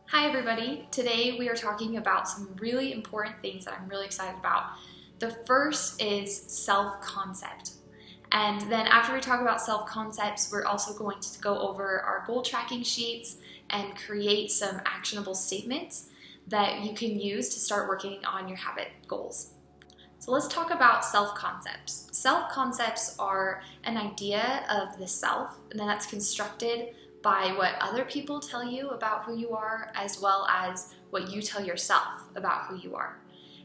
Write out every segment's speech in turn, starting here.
Hi everybody! Today we are talking about some really important things that I'm really excited about. The first is self-concept. And then after we talk about self-concepts, we're also going to go over our goal tracking sheets and create some actionable statements that you can use to start working on your habit goals. So let's talk about self-concepts. Self-concepts are an idea of the self, and then that's constructed by what other people tell you about who you are, as well as what you tell yourself about who you are.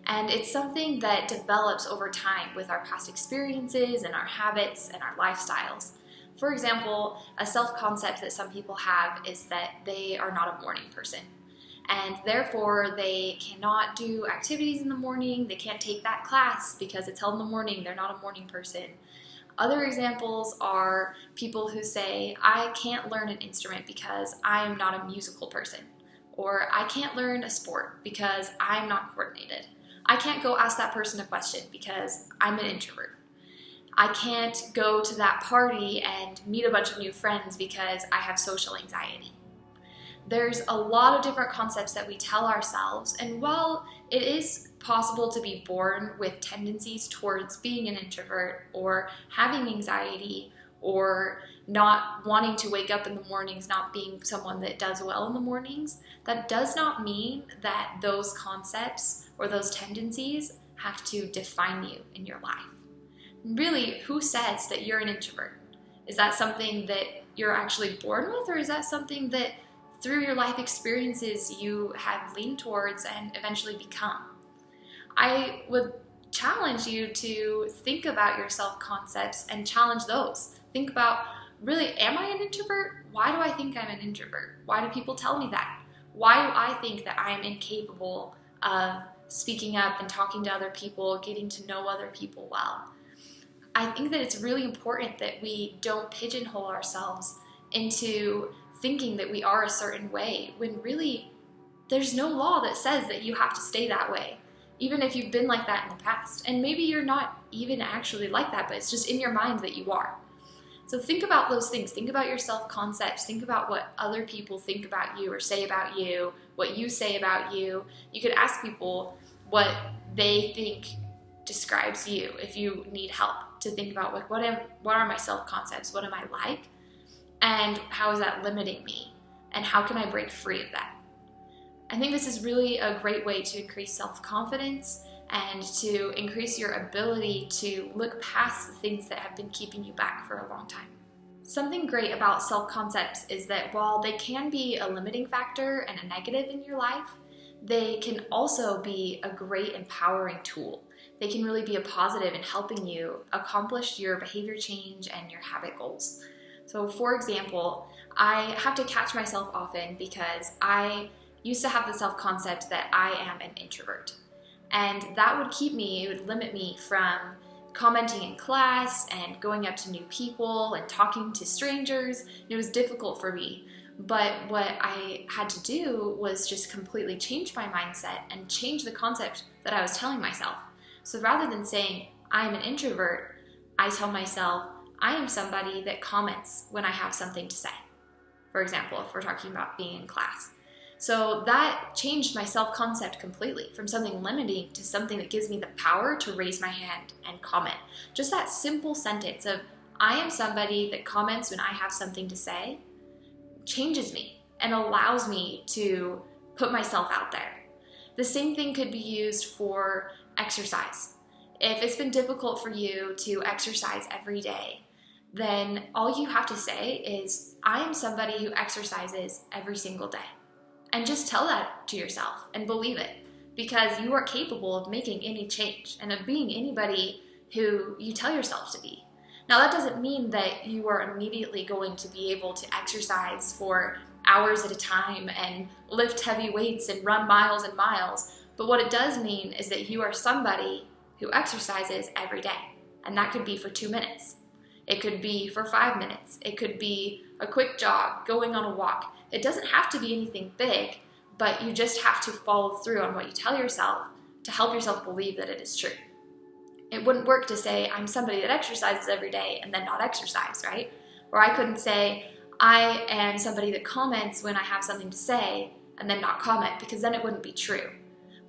And it's something that develops over time with our past experiences and our habits and our lifestyles. For example, a self-concept that some people have is that they are not a morning person. And therefore, they cannot do activities in the morning, they can't take that class because it's held in the morning, they're not a morning person. Other examples are people who say, I can't learn an instrument because I am not a musical person. Or I can't learn a sport because I'm not coordinated. I can't go ask that person a question because I'm an introvert. I can't go to that party and meet a bunch of new friends because I have social anxiety. There's a lot of different concepts that we tell ourselves, and while it is possible to be born with tendencies towards being an introvert or having anxiety or not wanting to wake up in the mornings, not being someone that does well in the mornings, that does not mean that those concepts or those tendencies have to define you in your life. Really, who says that you're an introvert? Is that something that you're actually born with, or is that something that through your life experiences you have leaned towards and eventually become? I would challenge you to think about your self-concepts and challenge those. Think about, really, am I an introvert? Why do I think I'm an introvert? Why do people tell me that? Why do I think that I am incapable of speaking up and talking to other people, getting to know other people well? I think that it's really important that we don't pigeonhole ourselves into thinking that we are a certain way, when really there's no law that says that you have to stay that way, even if you've been like that in the past. And maybe you're not even actually like that, but it's just in your mind that you are. So think about those things. Think about your self-concepts. Think about what other people think about you or say about you, what you say about you. You could ask people what they think describes you if you need help to think about, like, what are my self-concepts? What am I like? And how is that limiting me? And how can I break free of that? I think this is really a great way to increase self-confidence and to increase your ability to look past the things that have been keeping you back for a long time. Something great about self-concepts is that while they can be a limiting factor and a negative in your life, they can also be a great empowering tool. They can really be a positive in helping you accomplish your behavior change and your habit goals. So for example, I have to catch myself often because I used to have the self-concept that I am an introvert. And that would it would limit me from commenting in class and going up to new people and talking to strangers. It was difficult for me. But what I had to do was just completely change my mindset and change the concept that I was telling myself. So rather than saying, I am an introvert, I tell myself, I am somebody that comments when I have something to say. For example, if we're talking about being in class. So that changed my self-concept completely, from something limiting to something that gives me the power to raise my hand and comment. Just that simple sentence of, I am somebody that comments when I have something to say, changes me and allows me to put myself out there. The same thing could be used for exercise. If it's been difficult for you to exercise every day, then all you have to say is, I am somebody who exercises every single day. And just tell that to yourself and believe it, because you are capable of making any change and of being anybody who you tell yourself to be. Now, that doesn't mean that you are immediately going to be able to exercise for hours at a time and lift heavy weights and run miles and miles. But what it does mean is that you are somebody who exercises every day. And that could be for 2 minutes. It could be for 5 minutes. It could be a quick jog, going on a walk. It doesn't have to be anything big, but you just have to follow through on what you tell yourself to help yourself believe that it is true. It wouldn't work to say, I'm somebody that exercises every day and then not exercise, right? Or I couldn't say, I am somebody that comments when I have something to say and then not comment, because then it wouldn't be true.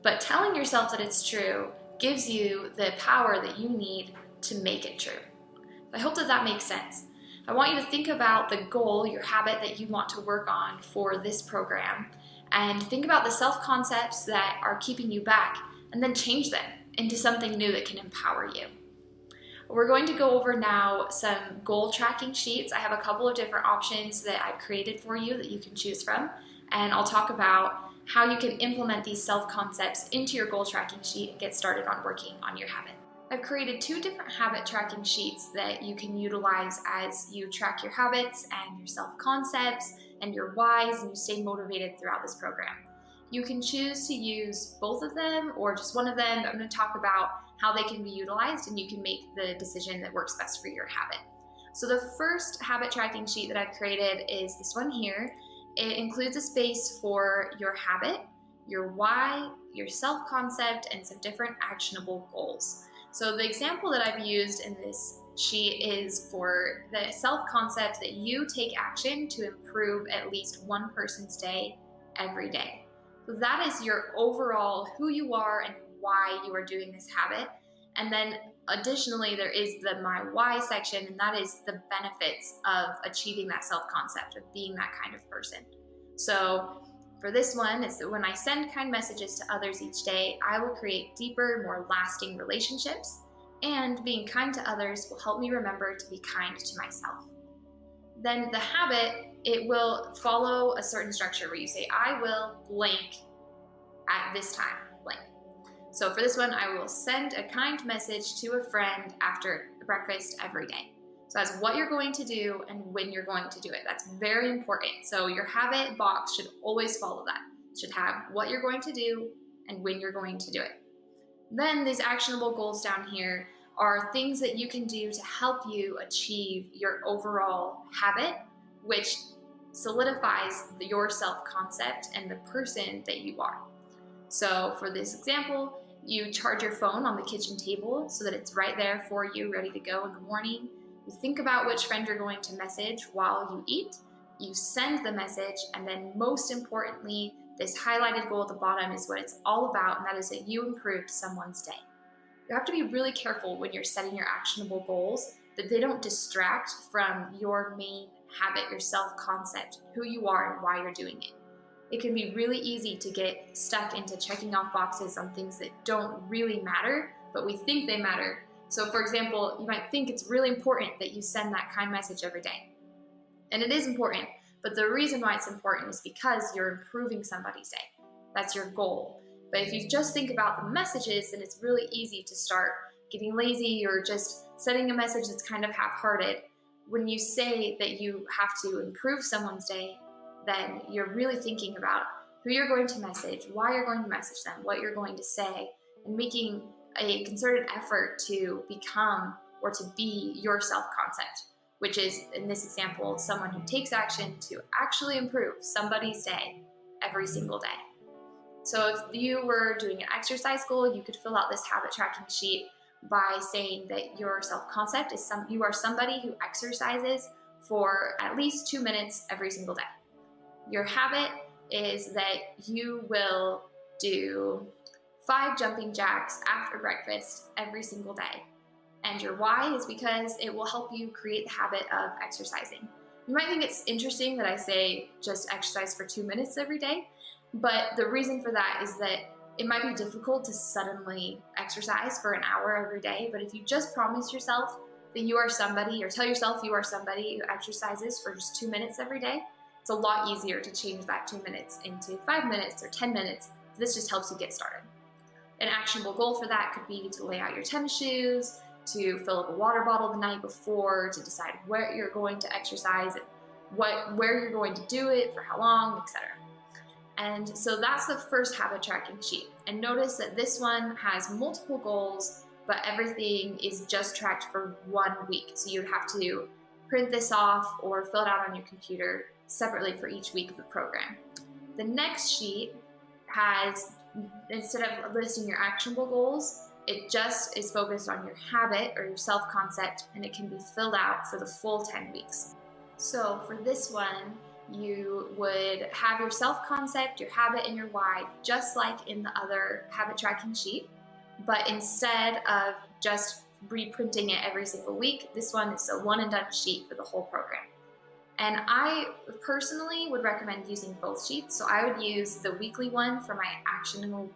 But telling yourself that it's true gives you the power that you need to make it true. I hope that that makes sense. I want you to think about the goal, your habit that you want to work on for this program, and think about the self-concepts that are keeping you back, and then change them into something new that can empower you. We're going to go over now some goal tracking sheets. I have a couple of different options that I've created for you that you can choose from, and I'll talk about how you can implement these self-concepts into your goal tracking sheet and get started on working on your habit. I've created 2 different habit tracking sheets that you can utilize as you track your habits and your self-concepts and your whys, and you stay motivated throughout this program. You can choose to use both of them or just one of them, but I'm going to talk about how they can be utilized, and you can make the decision that works best for your habit. So the first habit tracking sheet that I've created is this one here. It includes a space for your habit, your why, your self-concept, and some different actionable goals. So the example that I've used in this sheet is for the self-concept that you take action to improve at least one person's day every day. So that is your overall who you are and why you are doing this habit. And then additionally, there is the my why section, and that is the benefits of achieving that self-concept, of being that kind of person. So for this one, it's that when I send kind messages to others each day, I will create deeper, more lasting relationships, and being kind to others will help me remember to be kind to myself. Then the habit, it will follow a certain structure where you say, I will blank at this time, blank. So for this one, I will send a kind message to a friend after breakfast every day. So that's what you're going to do and when you're going to do it. That's very important. So your habit box should always follow that. It should have what you're going to do and when you're going to do it. Then these actionable goals down here are things that you can do to help you achieve your overall habit, which solidifies your self-concept and the person that you are. So for this example, you charge your phone on the kitchen table so that it's right there for you, ready to go in the morning. You think about which friend you're going to message while you eat. You send the message, and then most importantly, this highlighted goal at the bottom is what it's all about, and that is that you improved someone's day. You have to be really careful when you're setting your actionable goals that they don't distract from your main habit, your self-concept, who you are and why you're doing it. It can be really easy to get stuck into checking off boxes on things that don't really matter, but we think they matter. So for example, you might think it's really important that you send that kind message every day. And it is important, but the reason why it's important is because you're improving somebody's day. That's your goal. But if you just think about the messages, then it's really easy to start getting lazy or just sending a message that's kind of half-hearted. When you say that you have to improve someone's day, then you're really thinking about who you're going to message, why you're going to message them, what you're going to say, and making a concerted effort to become or to be your self-concept, which is, in this example, someone who takes action to actually improve somebody's day every single day. So if you were doing an exercise goal, you could fill out this habit tracking sheet by saying that your self-concept is you are somebody who exercises for at least 2 minutes every single day. Your habit is that you will do 5 jumping jacks after breakfast every single day. And your why is because it will help you create the habit of exercising. You might think it's interesting that I say just exercise for 2 minutes every day, but the reason for that is that it might be difficult to suddenly exercise for an hour every day, but if you just promise yourself that you are somebody, or tell yourself you are somebody who exercises for just 2 minutes every day, it's a lot easier to change that 2 minutes into 5 minutes or 10 minutes. This just helps you get started. An actionable goal for that could be to lay out your tennis shoes, to fill up a water bottle the night before, to decide where you're going to exercise, where you're going to do it, for how long, etc. And so that's the first habit tracking sheet. And notice that this one has multiple goals, but everything is just tracked for 1 week. So you'd have to print this off or fill it out on your computer separately for each week of the program. The next sheet has, instead of listing your actionable goals, it just is focused on your habit or your self-concept, and it can be filled out for the full 10 weeks. So for this one, you would have your self-concept, your habit, and your why, just like in the other habit tracking sheet. But instead of just reprinting it every single week, this one is a one and done sheet for the whole program. And I personally would recommend using both sheets. So I would use the weekly one for my actionable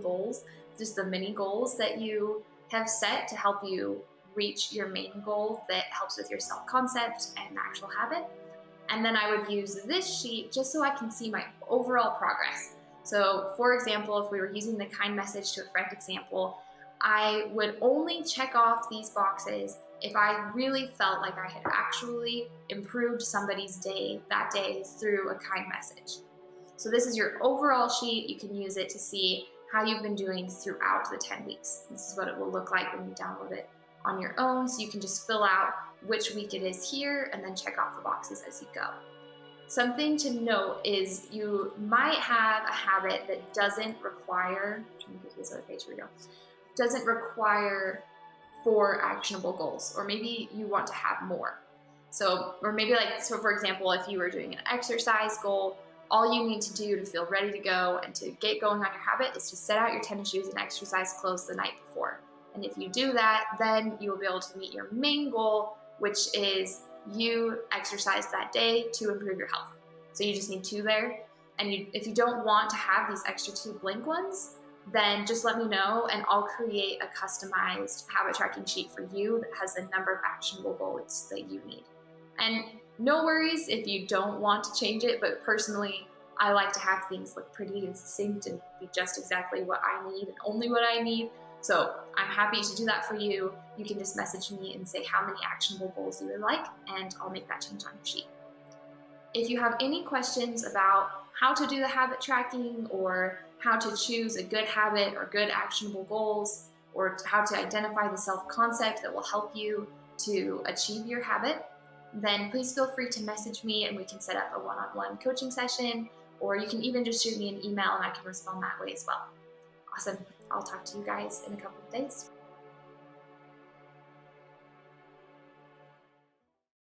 goals, just the mini goals that you have set to help you reach your main goal that helps with your self-concept and actual habit. And then I would use this sheet just so I can see my overall progress. So for example, if we were using the kind message to a friend example, I would only check off these boxes if I really felt like I had actually improved somebody's day that day through a kind message. So this is your overall sheet. You can use it to see how you've been doing throughout the 10 weeks. This is what it will look like when you download it on your own. So you can just fill out which week it is here and then check off the boxes as you go. Something to note is you might have a habit that doesn't require, let me get this other page, here we go, doesn't require 4 actionable goals, or maybe you want to have more. So, or maybe so for example, if you were doing an exercise goal, all you need to do to feel ready to go and to get going on your habit is to set out your tennis shoes and exercise clothes the night before. And if you do that, then you will be able to meet your main goal, which is you exercise that day to improve your health. So you just need 2 there. And if you don't want to have these extra 2 blank ones, then just let me know and I'll create a customized habit tracking sheet for you that has the number of actionable goals that you need. And no worries if you don't want to change it, but personally, I like to have things look pretty and succinct and be just exactly what I need and only what I need. So I'm happy to do that for you. You can just message me and say how many actionable goals you would like, and I'll make that change on your sheet. If you have any questions about how to do the habit tracking or how to choose a good habit or good actionable goals, or how to identify the self-concept that will help you to achieve your habit, then please feel free to message me and we can set up a one-on-one coaching session, or you can even just shoot me an email and I can respond that way as well. Awesome. I'll talk to you guys in a couple of days.